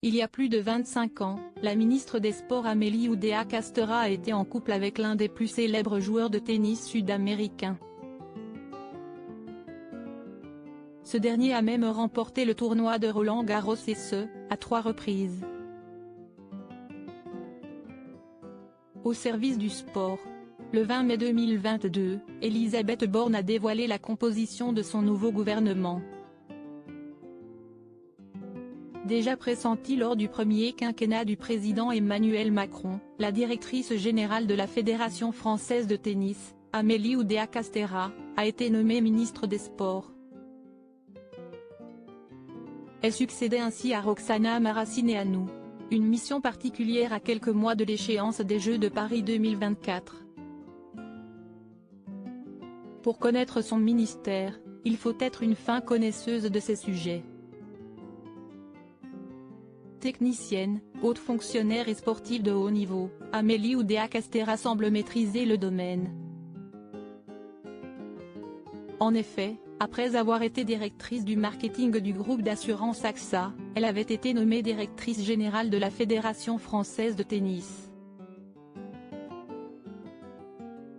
Il y a plus de 25 ans, la ministre des Sports Amélie Oudéa-Castéra a été en couple avec l'un des plus célèbres joueurs de tennis sud-américains. Ce dernier a même remporté le tournoi de Roland-Garros et ce, à 3 reprises. Au service du sport. Le 20 mai 2022, Elisabeth Borne a dévoilé la composition de son nouveau gouvernement. Déjà pressentie lors du premier quinquennat du président Emmanuel Macron, la directrice générale de la Fédération française de tennis, Amélie Oudéa-Castéra, a été nommée ministre des Sports. Elle succédait ainsi à Roxana Maracineanu. Une mission particulière à quelques mois de l'échéance des Jeux de Paris 2024. Pour connaître son ministère, il faut être une fin connaisseuse de ces sujets. Technicienne, haute fonctionnaire et sportive de haut niveau, Amélie Oudéa-Castéra semble maîtriser le domaine. En effet, après avoir été directrice du marketing du groupe d'assurance AXA, elle avait été nommée directrice générale de la Fédération française de tennis.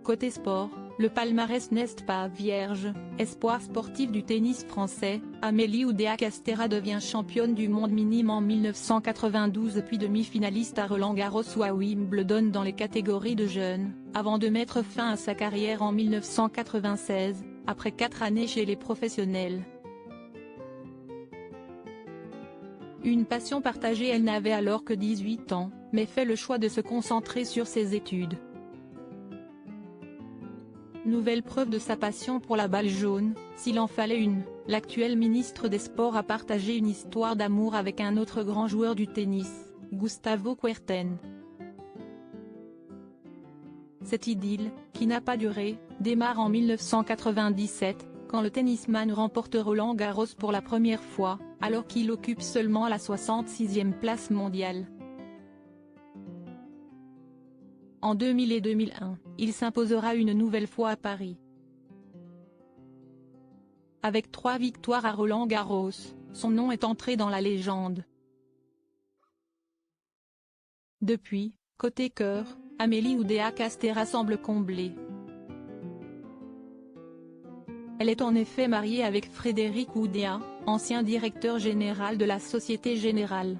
Côté sport, le palmarès n'est pas vierge. Espoir sportif du tennis français, Amélie Oudéa-Castéra devient championne du monde minime en 1992 puis demi-finaliste à Roland-Garros ou à Wimbledon dans les catégories de jeunes, avant de mettre fin à sa carrière en 1996, après 4 années chez les professionnels. Une passion partagée, elle n'avait alors que 18 ans, mais fait le choix de se concentrer sur ses études. Nouvelle preuve de sa passion pour la balle jaune, s'il en fallait une, l'actuelle ministre des Sports a partagé une histoire d'amour avec un autre grand joueur du tennis, Gustavo Kuerten. Cette idylle, qui n'a pas duré, démarre en 1997, quand le tennisman remporte Roland-Garros pour la première fois, alors qu'il occupe seulement la 66e place mondiale. En 2000 et 2001, il s'imposera une nouvelle fois à Paris. Avec 3 victoires à Roland-Garros, son nom est entré dans la légende. Depuis, côté cœur, Amélie Oudéa-Castéra semble comblée. Elle est en effet mariée avec Frédéric Oudéa, ancien directeur général de la Société Générale.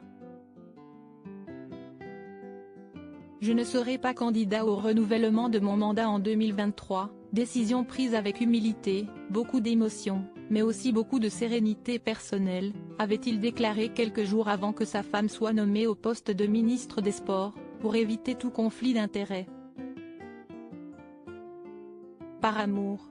Je ne serai pas candidat au renouvellement de mon mandat en 2023, décision prise avec humilité, beaucoup d'émotion, mais aussi beaucoup de sérénité personnelle, avait-il déclaré quelques jours avant que sa femme soit nommée au poste de ministre des Sports, pour éviter tout conflit d'intérêts. Par amour.